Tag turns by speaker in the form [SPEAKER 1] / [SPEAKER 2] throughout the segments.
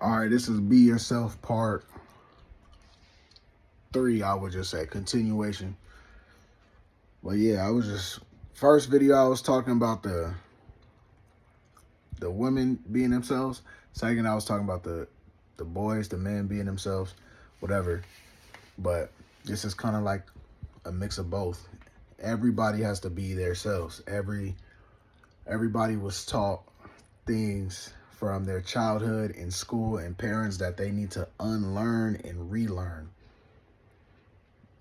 [SPEAKER 1] All right, this is Be Yourself part 3, I would just say, continuation. But yeah, first video I was talking about the women being themselves. Second, I was talking about the boys, the men being themselves, whatever. But this is kind of like a mix of both. Everybody has to be themselves. Everybody was taught things from their childhood in school and parents that they need to unlearn and relearn.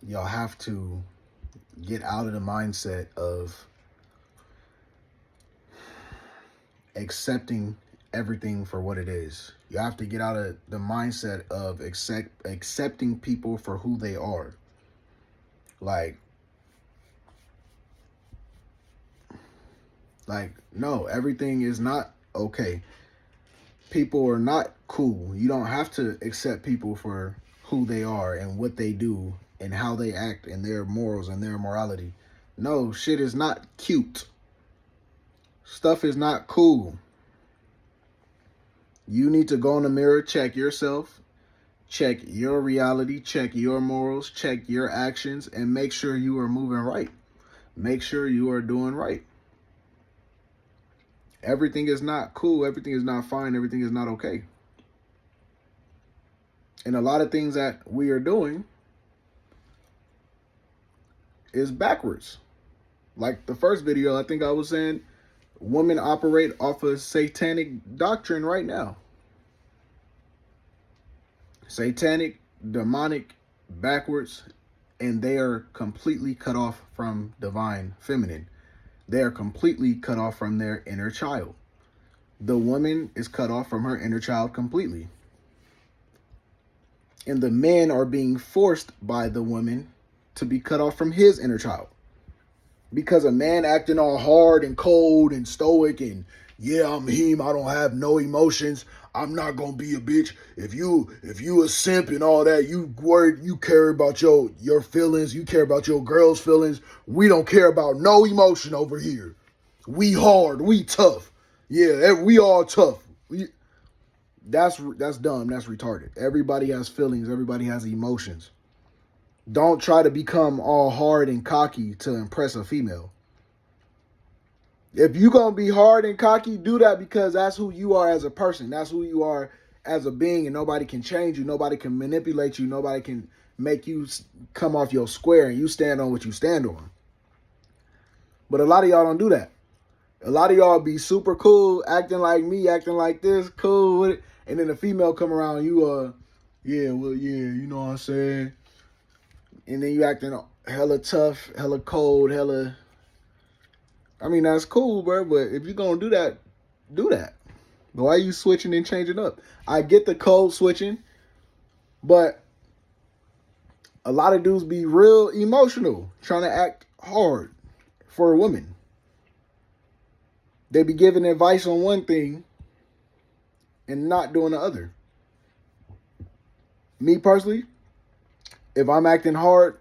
[SPEAKER 1] Y'all have to get out of the mindset of accepting everything for what it is. You have to get out of the mindset of accepting people for who they are. Like, no, everything is not okay. People are not cool. You don't have to accept people for who they are and what they do and how they act and their morals and their morality. No, shit is not cute. Stuff is not cool. You need to go in the mirror, check yourself, check your reality, check your morals, check your actions, and make sure you are moving right. Make sure you are doing right. Everything is not cool. Everything is not fine. Everything is not okay. And a lot of things that we are doing is backwards. Like the first video, I think I was saying, women operate off of satanic doctrine right now. Satanic, demonic, backwards, and they are completely cut off from divine feminine. They are completely cut off from their inner child. The woman is cut off from her inner child completely. And the men are being forced by the woman to be cut off from his inner child. Because a man acting all hard and cold and stoic and, yeah, I'm him, I don't have no emotions, I'm not gonna be a bitch. If you a simp and all that, you worried, you care about your feelings, you care about your girl's feelings. We don't care about no emotion over here. We hard, we tough. Yeah, we all tough. That's dumb, that's retarded. Everybody has feelings, everybody has emotions. Don't try to become all hard and cocky to impress a female. If you're going to be hard and cocky, do that because that's who you are as a person. That's who you are as a being, and nobody can change you. Nobody can manipulate you. Nobody can make you come off your square and you stand on what you stand on. But a lot of y'all don't do that. A lot of y'all be super cool, acting like me, acting like this, cool with it. And then the female come around, you you know what I'm saying? And then you acting hella tough, hella cold, I mean, that's cool, bro, but if you're going to do that, do that. But why are you switching and changing up? I get the code switching, but a lot of dudes be real emotional, trying to act hard for a woman. They be giving advice on one thing and not doing the other. Me personally, if I'm acting hard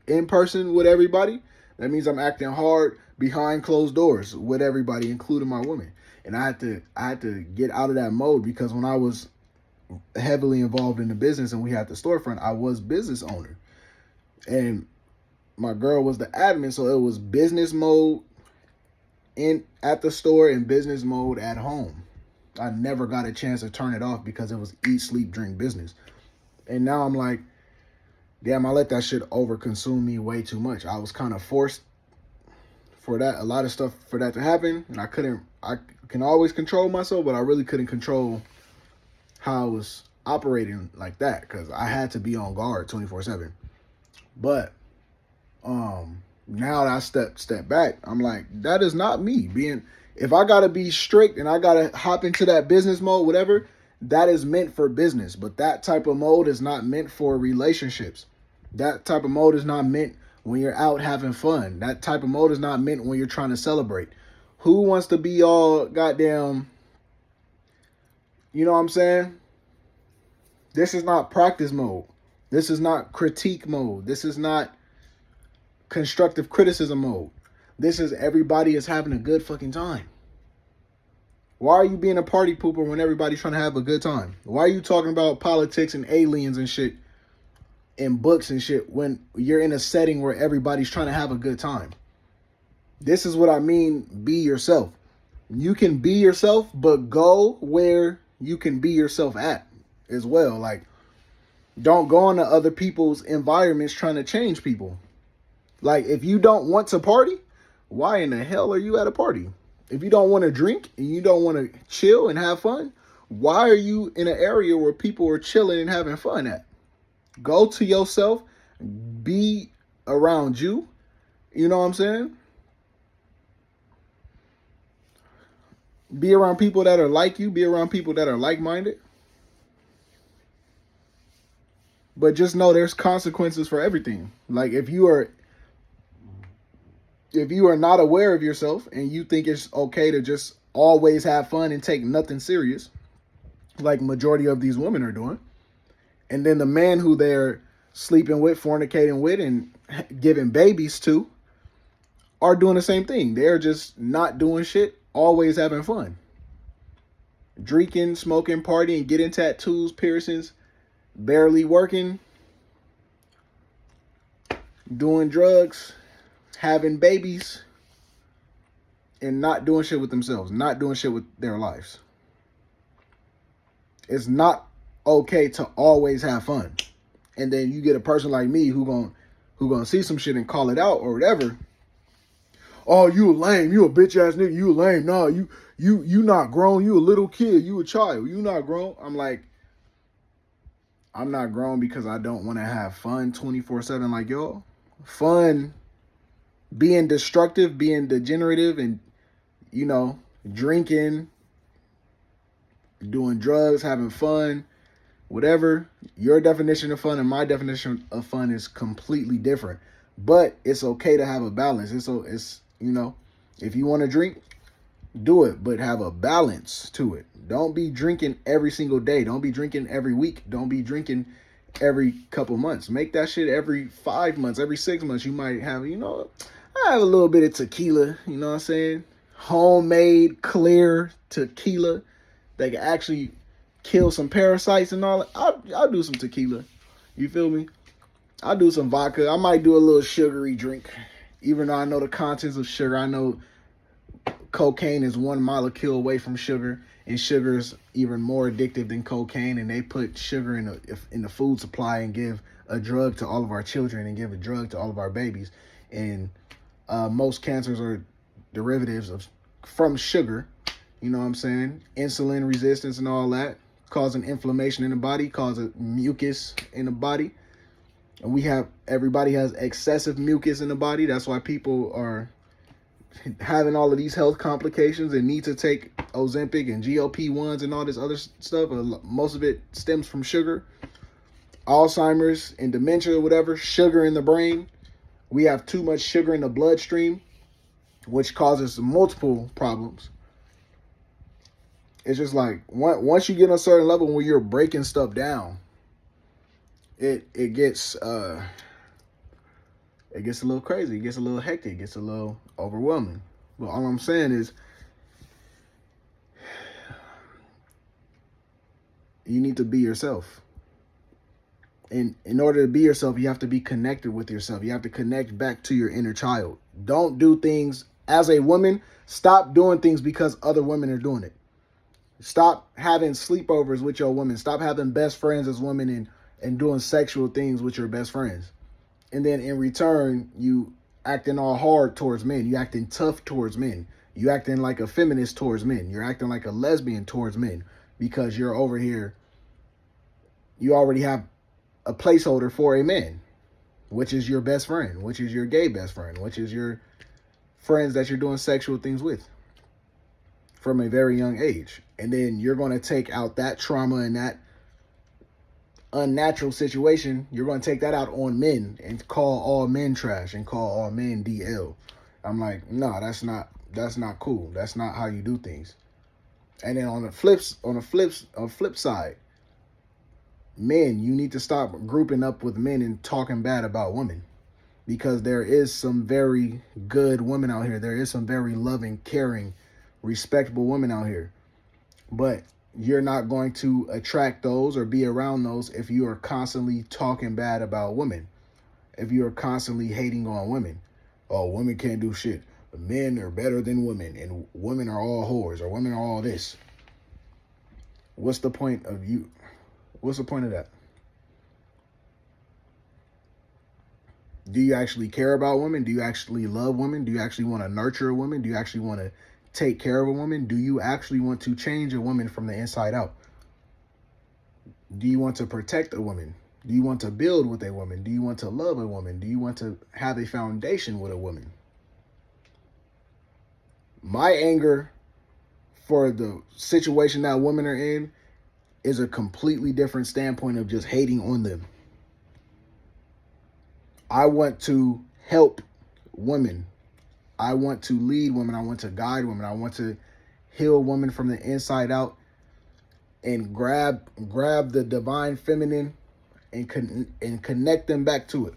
[SPEAKER 1] in person with everybody, that means I'm acting hard behind closed doors with everybody, including my woman. And I had to get out of that mode because when I was heavily involved in the business and we had the storefront, I was business owner. And my girl was the admin, so it was business mode at the store and business mode at home. I never got a chance to turn it off because it was eat, sleep, drink business. And now I'm like, damn, I let that shit overconsume me way too much. I was kind of forced for that, a lot of stuff for that to happen. And I can always control myself, but I really couldn't control how I was operating like that because I had to be on guard 24/7. But now that I step back, I'm like, that is not me. If I gotta be strict and I gotta hop into that business mode, whatever, that is meant for business. But that type of mode is not meant for relationships. That type of mode is not meant when you're out having fun. That type of mode is not meant when you're trying to celebrate. Who wants to be all goddamn, you know what I'm saying? This is not practice mode. This is not critique mode. This is not constructive criticism mode. This is everybody is having a good fucking time. Why are you being a party pooper when everybody's trying to have a good time? Why are you talking about politics and aliens and shit in books and shit when you're in a setting where everybody's trying to have a good time? This is what I mean, be yourself. You can be yourself, but go where you can be yourself at as well. Like, don't go into other people's environments trying to change people. Like, if you don't want to party, why in the hell are you at a party? If you don't want to drink and you don't want to chill and have fun, why are you in an area where people are chilling and having fun at? Go to yourself, be around you. You know what I'm saying? Be around people that are like you, be around people that are like-minded. But just know there's consequences for everything. Like, if you are not aware of yourself and you think it's okay to just always have fun and take nothing serious, like majority of these women are doing, and then the man who they're sleeping with, fornicating with, and giving babies to are doing the same thing. They're just not doing shit, always having fun. Drinking, smoking, partying, getting tattoos, piercings, barely working, doing drugs, having babies, and not doing shit with themselves, not doing shit with their lives. It's not okay to always have fun. And then you get a person like me who gonna see some shit and call it out or whatever. Oh, you a lame, you a bitch ass nigga, you a lame. No, you not grown, you a little kid, you a child, you not grown. I'm like, I'm not grown because I don't want to have fun 24/7 like y'all. Fun being destructive, being degenerative, and, you know, drinking, doing drugs, having fun, whatever. Your definition of fun and my definition of fun is completely different. But it's okay to have a balance. It's you know, if you want to drink, do it, but have a balance to it. Don't be drinking every single day. Don't be drinking every week. Don't be drinking every couple months. Make that shit every 5 months, every 6 months. You might have, you know, I have a little bit of tequila, you know what I'm saying? Homemade, clear tequila that can actually kill some parasites and all that. I'll do some tequila. You feel me? I'll do some vodka. I might do a little sugary drink. Even though I know the contents of sugar, I know cocaine is 1 molecule away from sugar, and sugar is even more addictive than cocaine. And they put sugar in the food supply and give a drug to all of our children and give a drug to all of our babies. And most cancers are derivatives from sugar. You know what I'm saying? Insulin resistance and all that, causing inflammation in the body, causing mucus in the body. And everybody has excessive mucus in the body. That's why people are having all of these health complications and need to take Ozempic and GLP-1s and all this other stuff. Most of it stems from sugar. Alzheimer's and dementia, whatever, sugar in the brain. We have too much sugar in the bloodstream, which causes multiple problems. It's just like, once you get on a certain level where you're breaking stuff down, it gets a little crazy. It gets a little hectic. It gets a little overwhelming. But all I'm saying is, you need to be yourself. And in order to be yourself, you have to be connected with yourself. You have to connect back to your inner child. Don't do things as a woman. Stop doing things because other women are doing it. Stop having sleepovers with your women. Stop having best friends as women and doing sexual things with your best friends. And then in return, you acting all hard towards men. You acting tough towards men. You acting like a feminist towards men. You're acting like a lesbian towards men because you're over here. You already have a placeholder for a man, which is your best friend, which is your gay best friend, which is your friends that you're doing sexual things with from a very young age. And then you're going to take out that trauma and that unnatural situation. You're going to take that out on men and call all men trash and call all men DL. I'm like, no, that's not cool. That's not how you do things. And then on the flip side, men, you need to stop grouping up with men and talking bad about women, because there is some very good women out here. There is some very loving, caring, respectable women out here. But you're not going to attract those or be around those if you are constantly talking bad about women, if you are constantly hating on women. Oh, women can't do shit. Men are better than women, and women are all whores, or women are all this. What's the point of you? What's the point of that? Do you actually care about women? Do you actually love women? Do you actually want to nurture a woman? Do you actually want to take care of a woman? Do you actually want to change a woman from the inside out? Do you want to protect a woman? Do you want to build with a woman? Do you want to love a woman? Do you want to have a foundation with a woman? My anger for the situation that women are in is a completely different standpoint of just hating on them. I want to help women. I want to lead women. I want to guide women. I want to heal women from the inside out and grab the divine feminine and connect them back to it.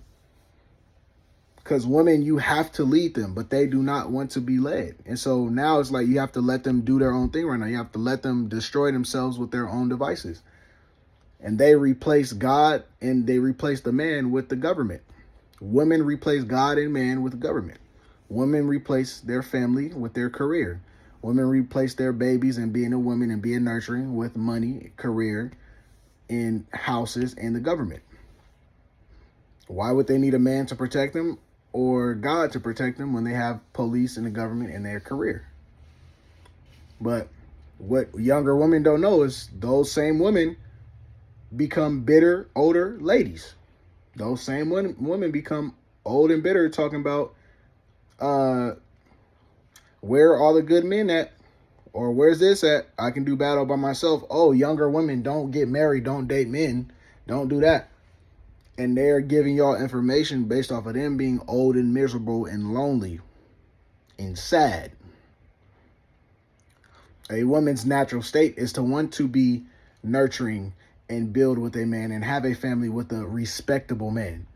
[SPEAKER 1] Because women, you have to lead them, but they do not want to be led. And so now it's like you have to let them do their own thing right now. You have to let them destroy themselves with their own devices. And they replace God and they replace the man with the government. Women replace God and man with government. Women replace their family with their career. Women replace their babies and being a woman and being nurturing with money, career, and houses and the government. Why would they need a man to protect them or God to protect them when they have police and the government in their career? But what younger women don't know is those same women become bitter, older ladies. Those same women become old and bitter talking about where are all the good men at? Or where's this at? I can do battle by myself. Oh, younger women, don't get married, don't date men, don't do that. And they're giving y'all information based off of them being old and miserable and lonely and sad. A woman's natural state is to want to be nurturing and build with a man and have a family with a respectable man.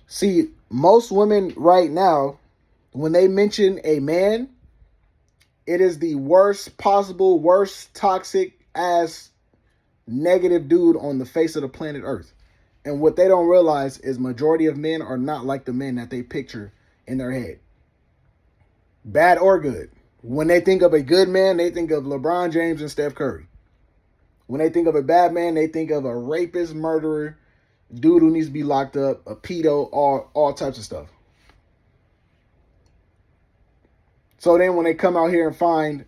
[SPEAKER 1] See, most women right now, when they mention a man, it is the worst possible, worst toxic ass negative dude on the face of the planet Earth. And what they don't realize is majority of men are not like the men that they picture in their head. Bad or good. When they think of a good man, they think of LeBron James and Steph Curry. When they think of a bad man, they think of a rapist, murderer, dude who needs to be locked up, a pedo, all types of stuff. So then when they come out here and find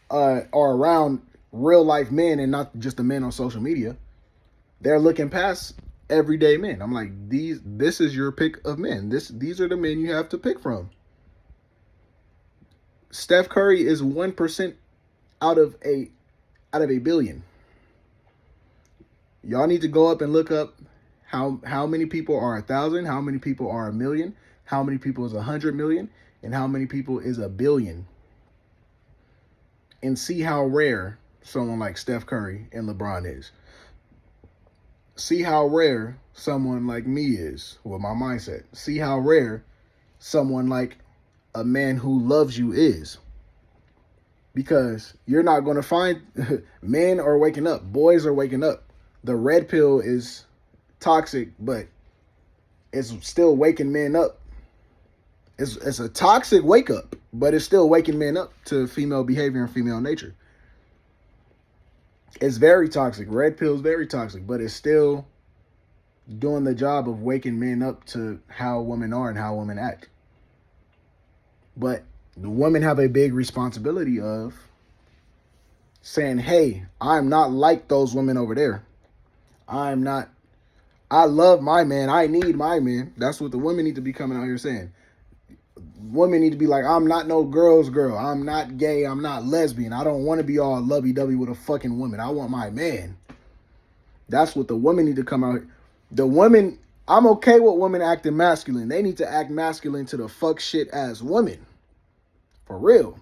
[SPEAKER 1] or around real life men and not just the men on social media, they're looking past everyday men. I'm like, this is your pick of men. These are the men you have to pick from. Steph Curry is 1% out of a billion. Y'all need to go up and look up how many people are 1,000, how many people are 1,000,000, how many people is 100 million, and how many people is 1 billion. And see how rare someone like Steph Curry and LeBron is. See how rare someone like me is with my mindset. See how rare someone like a man who loves you is. Because you're not going to find men are waking up. Boys are waking up. The red pill is toxic, but it's still waking men up. It's a toxic wake up, but it's still waking men up to female behavior and female nature. It's very toxic. Red pill is very toxic, but it's still doing the job of waking men up to how women are and how women act. But the women have a big responsibility of saying, hey, I'm not like those women over there. I love my man. I need my man. That's what the women need to be coming out here saying. Women need to be like, I'm not no girl's girl. I'm not gay. I'm not lesbian. I don't want to be all lovey-dovey with a fucking woman. I want my man. That's what the women need to come out. The women, I'm okay with women acting masculine. They need to act masculine to the fuck shit as women. For real.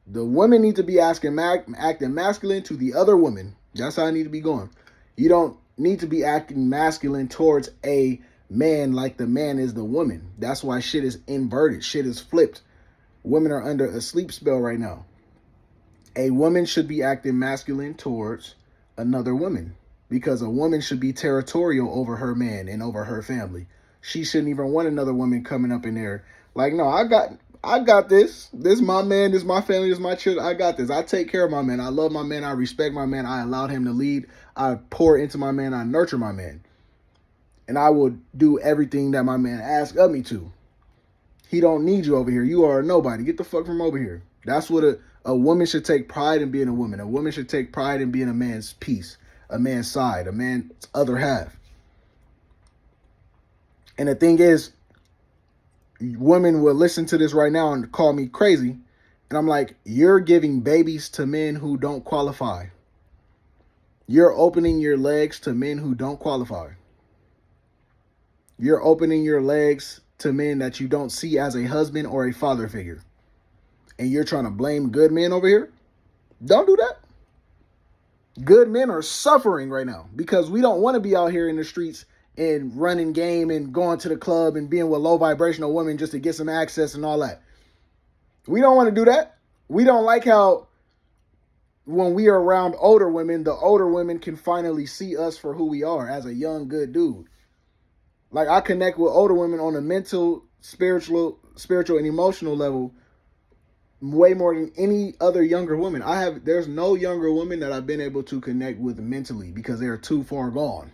[SPEAKER 1] The women need to be acting masculine to the other women. That's how I need to be going. You don't need to be acting masculine towards a man like the man is the woman. That's why shit is inverted. Shit is flipped. Women are under a sleep spell right now. A woman should be acting masculine towards another woman because a woman should be territorial over her man and over her family. She shouldn't even want another woman coming up in there like, no, I got this. This is my man, this is my family, this is my children. I got this. I take care of my man. I love my man. I respect my man. I allowed him to lead. I pour into my man. I nurture my man. And I will do everything that my man asks of me to. He don't need you over here. You are a nobody. Get the fuck from over here. That's what a woman should take pride in being a woman. A woman should take pride in being a man's piece, a man's side, a man's other half. And the thing is, women will listen to this right now and call me crazy. And I'm like, you're giving babies to men who don't qualify. You're opening your legs to men who don't qualify. You're opening your legs to men that you don't see as a husband or a father figure. And you're trying to blame good men over here? Don't do that. Good men are suffering right now because we don't want to be out here in the streets and running game and going to the club and being with low vibrational women just to get some access and all that. We don't want to do that. We don't like how when we are around older women, the older women can finally see us for who we are as a young, good dude. Like, I connect with older women on a mental, spiritual, and emotional level way more than any other younger woman. There's no younger woman that I've been able to connect with mentally because they are too far gone.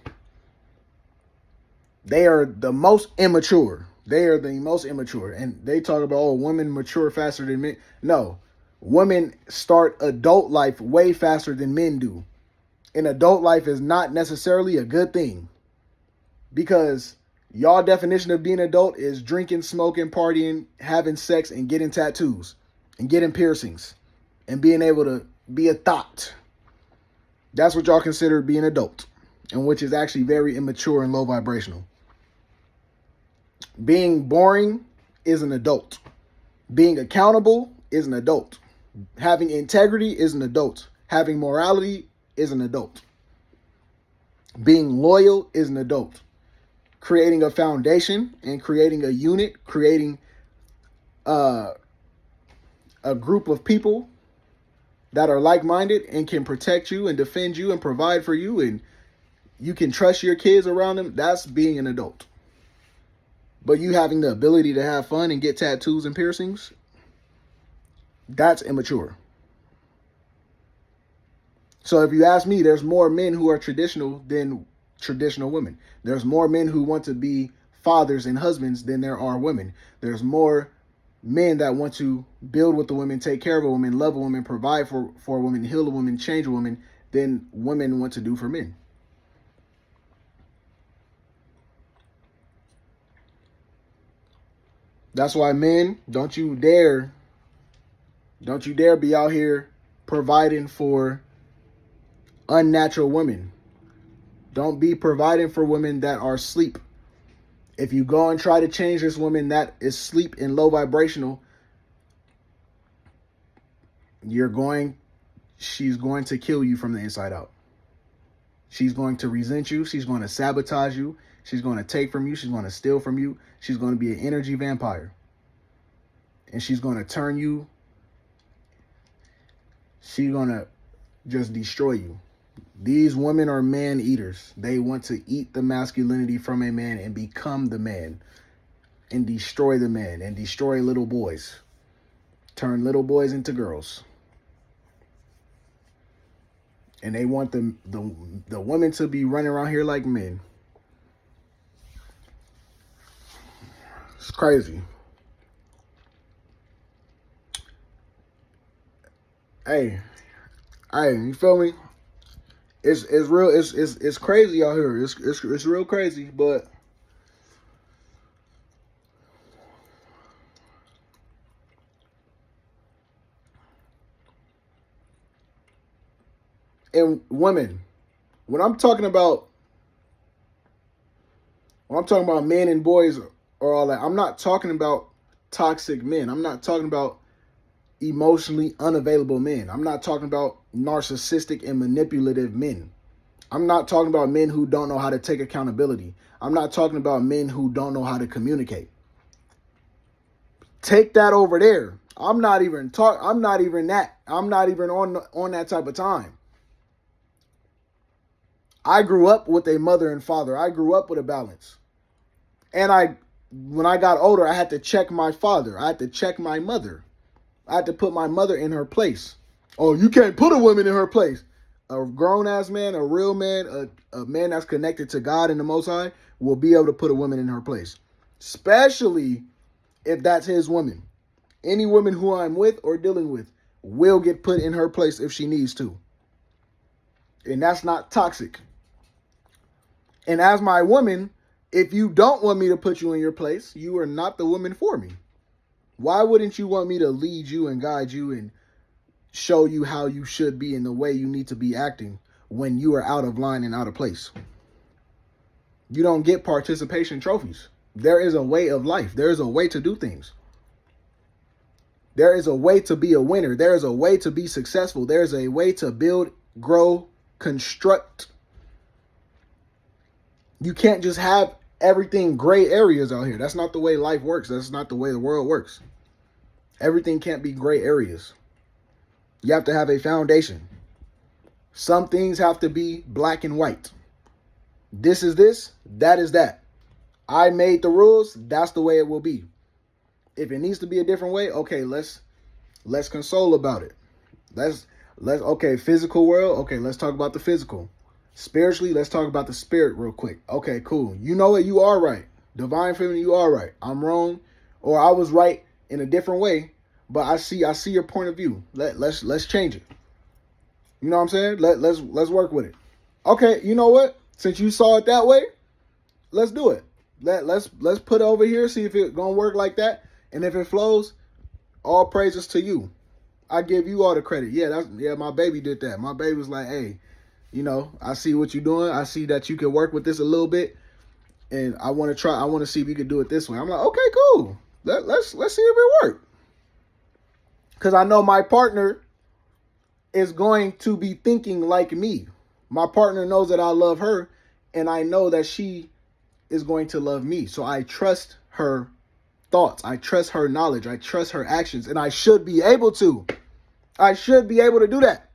[SPEAKER 1] They are the most immature. And they talk about, oh, women mature faster than men. No, women start adult life way faster than men do. And adult life is not necessarily a good thing because y'all definition of being adult is drinking, smoking, partying, having sex, and getting tattoos and getting piercings and being able to be a thought. That's what y'all consider being adult, and which is actually very immature and low vibrational. Being boring is an adult. Being accountable is an adult. Having integrity is an adult. Having morality is an adult. Being loyal is an adult. Creating a foundation and creating a unit, creating a group of people that are like-minded and can protect you and defend you and provide for you, and you can trust your kids around them, that's being an adult. But you having the ability to have fun and get tattoos and piercings, that's immature. So if you ask me, there's more men who are traditional than traditional women. There's more men who want to be fathers and husbands than there are women. There's more men that want to build with the women, take care of a woman, love a woman, provide for a woman, heal a woman, change a woman than women want to do for men. That's why men, don't you dare be out here providing for unnatural women. Don't be providing for women that are asleep. If you go and try to change this woman that is asleep and low vibrational, she's going to kill you from the inside out. She's going to resent you. She's going to sabotage you. She's going to take from you. She's going to steal from you. She's going to be an energy vampire. And she's going to turn you. She's going to just destroy you. These women are man eaters. They want to eat the masculinity from a man and become the man and destroy the man and destroy little boys. Turn little boys into girls. And they want the women to be running around here like men. It's crazy. Hey, you feel me? It's real. It's crazy out here. It's real crazy. But and women, when I'm talking about men and boys or all that, I'm not talking about toxic men. I'm not talking about emotionally unavailable men. I'm not talking about narcissistic and manipulative men. I'm not talking about men who don't know how to take accountability. I'm not talking about men who don't know how to communicate. Take that over there. I'm not even on that type of time. I grew up with a mother and father. I grew up with a balance. And when I got older, I had to check my father. I had to check my mother. I had to put my mother in her place. Oh, you can't put a woman in her place. A grown-ass man, a real man, a man that's connected to God and the Most High will be able to put a woman in her place. Especially if that's his woman. Any woman who I'm with or dealing with will get put in her place if she needs to. And that's not toxic. And as my woman, if you don't want me to put you in your place, you are not the woman for me. Why wouldn't you want me to lead you and guide you and show you how you should be and the way you need to be acting when you are out of line and out of place? You don't get participation trophies. There is a way of life. There is a way to do things. There is a way to be a winner. There is a way to be successful. There is a way to build, grow, construct. You can't just have everything gray areas out here. That's not the way life works. That's not the way the world works. Everything can't be gray areas. You have to have a foundation. Some things have to be black and white. This is this, that is that. I made the rules, that's the way it will be. If it needs to be a different way, okay, let's console about it. Let's okay, physical world, okay, let's talk about the physical. Spiritually, let's talk about the spirit real quick. Okay, cool. You know what? You are right. Divine feminine, you are right. I'm wrong, or I was right in a different way, but I see your point of view. Let's change it. You know what I'm saying? Let's work with it. Okay, you know what? Since you saw it that way, let's do it. Let's put it over here, see if it's gonna work like that. And if it flows, all praises to you. I give you all the credit. Yeah, my baby did that. My baby was like, hey, you know, I see what you're doing. I see that you can work with this a little bit. And I want to see if you can do it this way. I'm like, okay, cool. Let's see if it works. Because I know my partner is going to be thinking like me. My partner knows that I love her, and I know that she is going to love me. So I trust her thoughts. I trust her knowledge. I trust her actions, and I should be able to. I should be able to do that.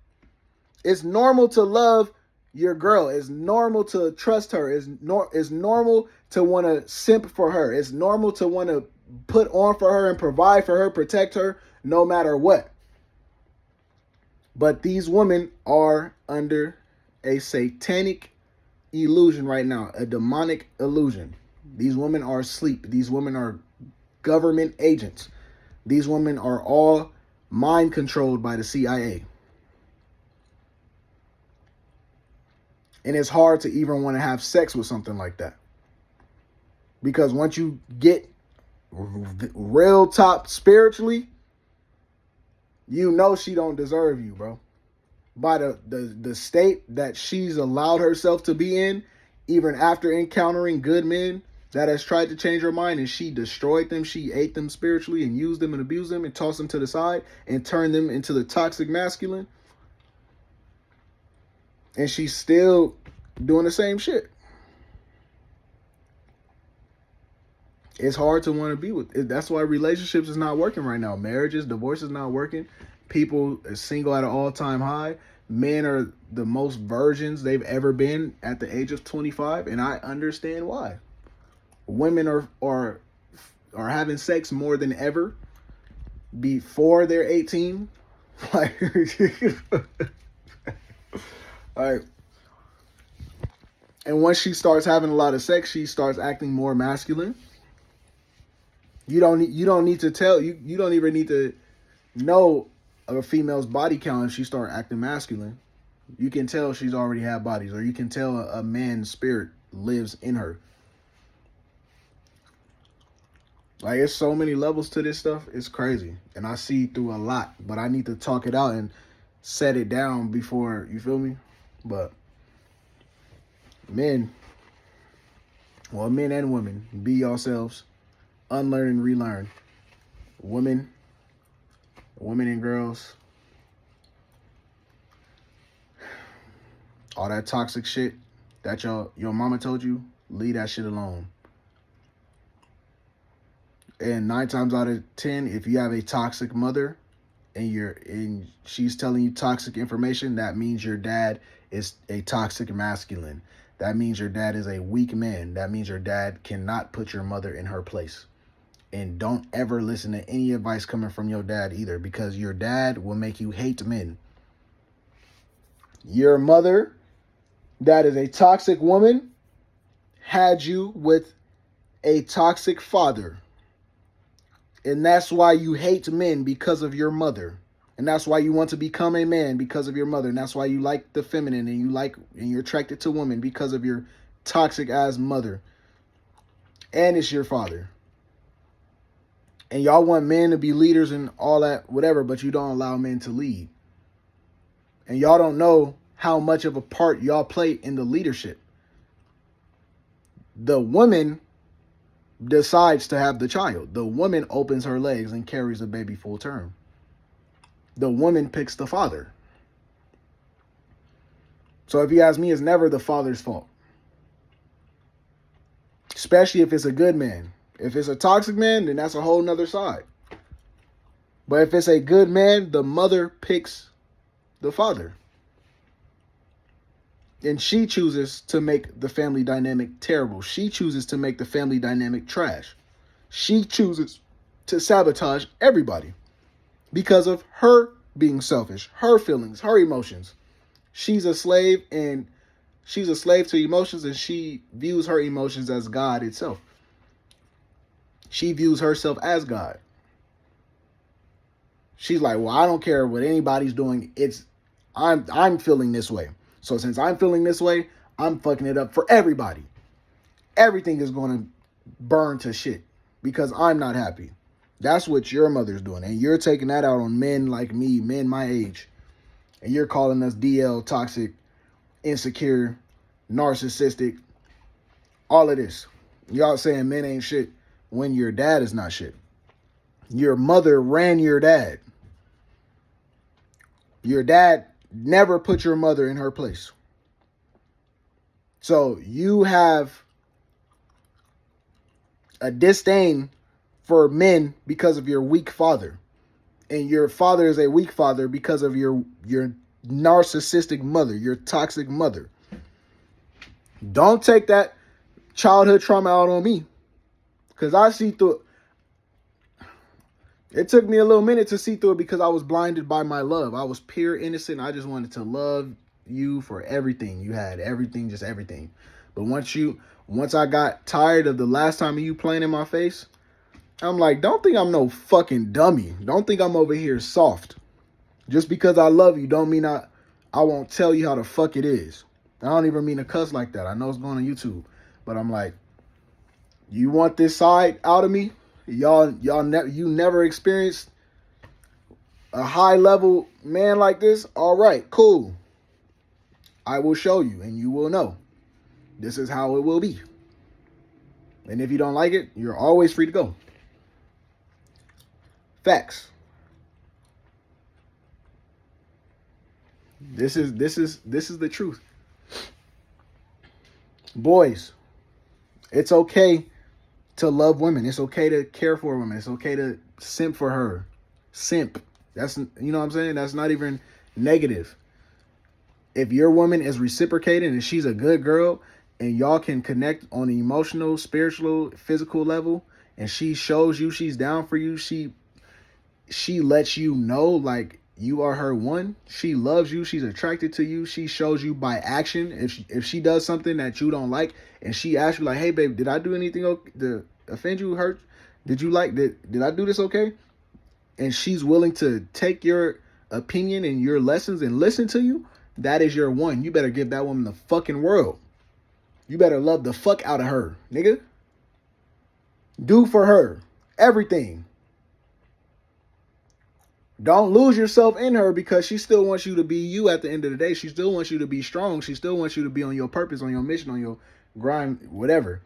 [SPEAKER 1] It's normal to love your girl. It's normal to trust her. It's normal to want to simp for her. It's normal to want to put on for her and provide for her, protect her, no matter what. But these women are under a satanic illusion right now, a demonic illusion. These women are asleep. These women are government agents. These women are all mind controlled by the CIA. And it's hard to even want to have sex with something like that. Because once you get real top spiritually, you know she don't deserve you, bro. By the state that she's allowed herself to be in, even after encountering good men that has tried to change her mind, and she destroyed them, she ate them spiritually and used them and abused them and tossed them to the side and turned them into the toxic masculine. And she's still doing the same shit. It's hard to want to be with it. That's why relationships is not working right now. Marriages, divorce is not working. People are single at an all-time high. Men are the most virgins they've ever been at the age of 25, and I understand why. Women are having sex more than ever before they're 18. Like, like, and once she starts having a lot of sex, she starts acting more masculine. You don't need to tell you don't even need to know a female's body count if she start acting masculine. You can tell she's already had bodies, or you can tell a man's spirit lives in her. Like, there's so many levels to this stuff. It's crazy. And I see through a lot, but I need to talk it out and set it down before, you feel me? But men and women, be yourselves. Unlearn and relearn. Women and girls, all that toxic shit that your mama told you, leave that shit alone. And 9 times out of 10, if you have a toxic mother and she's telling you toxic information, that means your dad is a toxic masculine. That means your dad is a weak man. That means your dad cannot put your mother in her place. And don't ever listen to any advice coming from your dad either, because your dad will make you hate men. Your mother, that is a toxic woman, had you with a toxic father. And that's why you hate men, because of your mother. And that's why you want to become a man, because of your mother. And that's why you like the feminine and you're attracted to women, because of your toxic ass mother. And it's your father. And y'all want men to be leaders and all that, whatever, but you don't allow men to lead. And y'all don't know how much of a part y'all play in the leadership. The woman decides to have the child. The woman opens her legs and carries the baby full term. The woman picks the father. So if you ask me, it's never the father's fault. Especially if it's a good man. If it's a toxic man, then that's a whole nother side. But if it's a good man, the mother picks the father. And she chooses to make the family dynamic terrible. She chooses to make the family dynamic trash. She chooses to sabotage everybody because of her being selfish, her feelings, her emotions. She's a slave, and she's a slave to emotions, and she views her emotions as God itself. She views herself as God. She's like, well, I don't care what anybody's doing. I'm feeling this way. So since I'm feeling this way, I'm fucking it up for everybody. Everything is going to burn to shit because I'm not happy. That's what your mother's doing. And you're taking that out on men like me, men my age. And you're calling us DL, toxic, insecure, narcissistic, all of this. Y'all saying men ain't shit when your dad is not shit. Your mother ran your dad. Your dad never put your mother in her place. So you have a disdain for men because of your weak father. And your father is a weak father because of your narcissistic mother, your toxic mother. Don't take that childhood trauma out on me. Because I see through it. It took me a little minute to see through it because I was blinded by my love. I was pure innocent. I just wanted to love you for everything you had. Everything, just everything. But once I got tired of the last time of you playing in my face, I'm like, don't think I'm no fucking dummy. Don't think I'm over here soft. Just because I love you don't mean I won't tell you how the fuck it is. I don't even mean to cuss like that. I know it's going on YouTube. But I'm like, you want this side out of me? You never experienced a high level man like this? All right, cool. I will show you and you will know. This is how it will be. And if you don't like it, you're always free to go. Facts. This is the truth. Boys, it's okay to love women. It's okay to care for women. It's okay to simp for her. Simp. That's, you know what I'm saying? That's not even negative. If your woman is reciprocating and she's a good girl and y'all can connect on an emotional, spiritual, physical level, and she shows you she's down for you, she lets you know like you are her one. She loves you. She's attracted to you. She shows you by action. If she does something that you don't like and she asks you like, hey babe, did I do anything to offend you, hurt? Did I do this okay? And she's willing to take your opinion and your lessons and listen to you, that is your one. You better give that woman the fucking world. You better love the fuck out of her, nigga. Do for her everything. Don't lose yourself in her because she still wants you to be you at the end of the day. She still wants you to be strong. She still wants you to be on your purpose, on your mission, on your grind, whatever.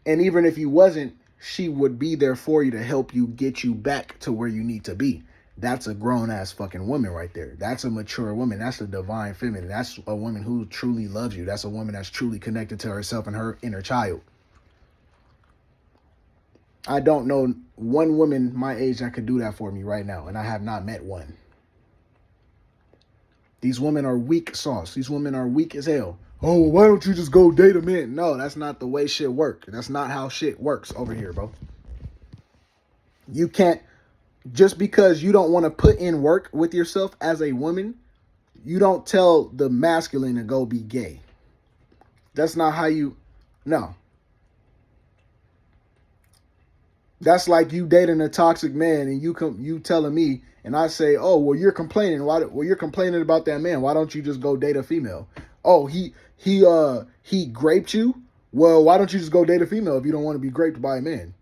[SPEAKER 1] And even if you wasn't, she would be there for you to help you get you back to where you need to be. That's a grown-ass fucking woman right there. That's a mature woman. That's a divine feminine. That's a woman who truly loves you. That's a woman that's truly connected to herself and her inner child. I don't know one woman my age that could do that for me right now, and I have not met one. These women are weak sauce. These women are weak as hell. Oh, well, why don't you just go date a man? No, that's not the way shit work. That's not how shit works over here, bro. You can't, just because you don't want to put in work with yourself as a woman, you don't tell the masculine to go be gay. That's not how you, no. That's like you dating a toxic man and you telling me, and I say, oh, well, you're complaining. Well, you're complaining about that man. Why don't you just go date a female? Oh, he graped you. Well, why don't you just go date a female if you don't want to be graped by a man?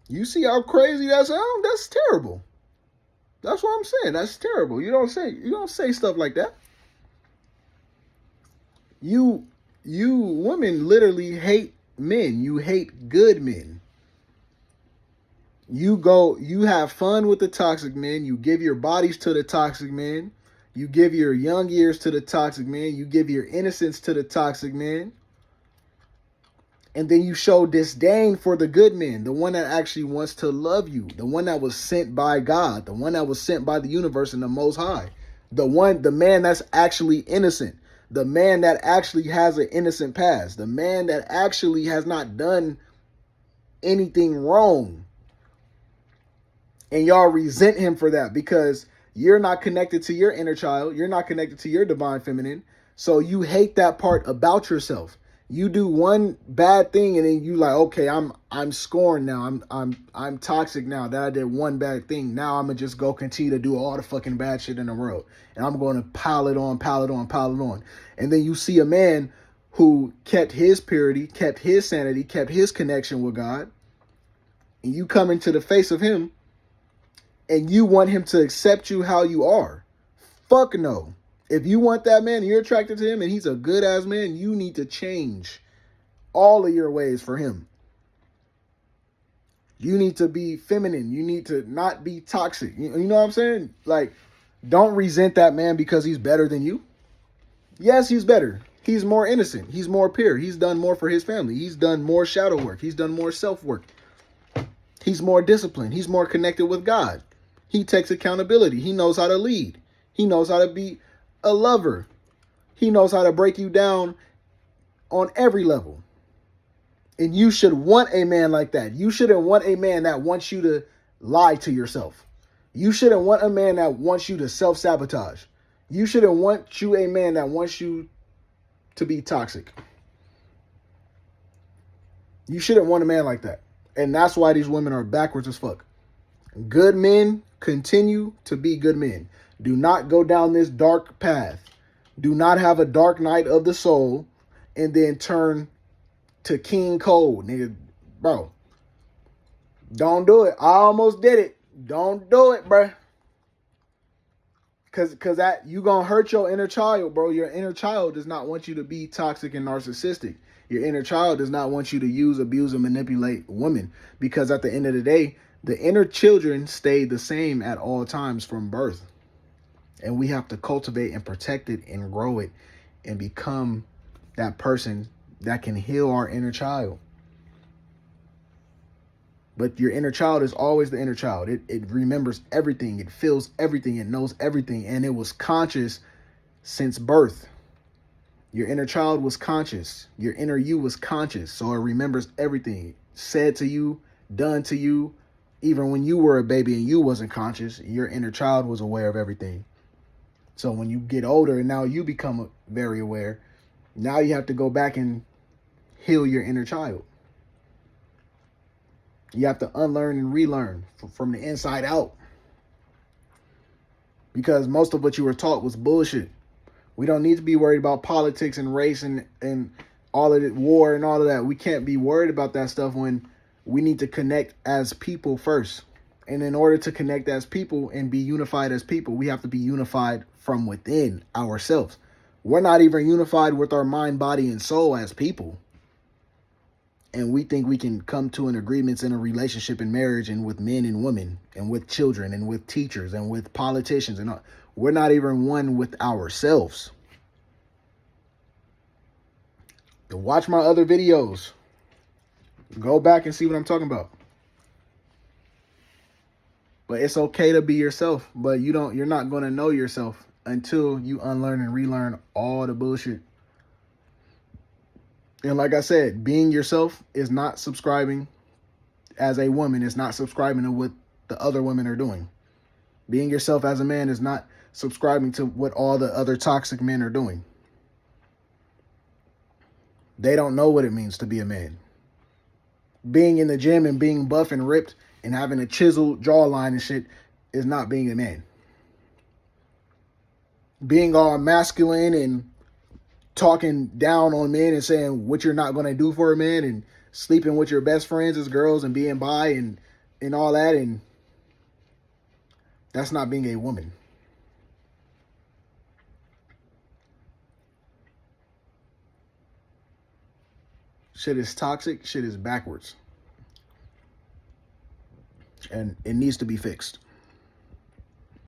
[SPEAKER 1] You see how crazy that sounds? That's terrible. That's what I'm saying. That's terrible. You don't say stuff like that. You women literally hate men. You hate good men. You have fun with the toxic men. You give your bodies to the toxic men. You give your young years to the toxic man. You give your innocence to the toxic man. And then you show disdain for the good man, the one that actually wants to love you, the one that was sent by God, the one that was sent by the universe and the Most High, the man that's actually innocent, the man that actually has an innocent past, the man that actually has not done anything wrong. And y'all resent him for that because you're not connected to your inner child. You're not connected to your divine feminine. So you hate that part about yourself. You do one bad thing and then you like, okay, I'm scorned now. I'm toxic now that I did one bad thing. Now I'm gonna just go continue to do all the fucking bad shit in the world. And I'm going to pile it on. And then you see a man who kept his purity, kept his sanity, kept his connection with God. And you come into the face of him and you want him to accept you how you are. Fuck no. If you want that man, you're attracted to him, and he's a good-ass man, you need to change all of your ways for him. You need to be feminine. You need to not be toxic. You know what I'm saying? Like, don't resent that man because he's better than you. Yes, he's better. He's more innocent. He's more pure. He's done more for his family. He's done more shadow work. He's done more self-work. He's more disciplined. He's more connected with God. He takes accountability. He knows how to lead. He knows how to be a lover. He knows how to break you down on every level. And you should want a man like that. You shouldn't want a man that wants you to lie to yourself. You shouldn't want a man that wants you to self-sabotage. You shouldn't want you a man that wants you to be toxic. You shouldn't want a man like that. And that's why these women are backwards as fuck. Good men continue to be good men. Do not go down this dark path. Do not have a dark night of the soul and then turn to King Cold, nigga. Bro, don't do it. I almost did it. Don't do it, bro. Cause that you gonna hurt your inner child, bro. Your inner child does not want you to be toxic and narcissistic. Your inner child does not want you to use, abuse, and manipulate women. Because at the end of the day, the inner children stay the same at all times from birth. And we have to cultivate and protect it and grow it and become that person that can heal our inner child. But your inner child is always the inner child. It remembers everything. It feels everything. It knows everything. And it was conscious since birth. Your inner child was conscious. Your inner you was conscious. So it remembers everything said to you, done to you. Even when you were a baby and you wasn't conscious, your inner child was aware of everything. So when you get older and now you become very aware, now you have to go back and heal your inner child. You have to unlearn and relearn from the inside out. Because most of what you were taught was bullshit. We don't need to be worried about politics and race and all of it, war and all of that. We can't be worried about that stuff when we need to connect as people first. And in order to connect as people and be unified as people, we have to be unified from within ourselves. We're not even unified with our mind, body, and soul as people. And we think we can come to an agreements in a relationship and marriage and with men and women and with children and with teachers and with politicians. And all. We're not even one with ourselves. To watch my other videos. Go back and see what I'm talking about. But it's okay to be yourself, but you're not going to know yourself until you unlearn and relearn all the bullshit. And like I said, being yourself is not subscribing as a woman, is not subscribing to what the other women are doing. Being yourself as a man is not subscribing to what all the other toxic men are doing. They don't know what it means to be a man. Being in the gym and being buff and ripped and having a chiseled jawline and shit is not being a man. Being all masculine and talking down on men and saying what you're not going to do for a man and sleeping with your best friends as girls and being bi and all that, and that's not being a woman. Shit is toxic. Shit is backwards. And it needs to be fixed.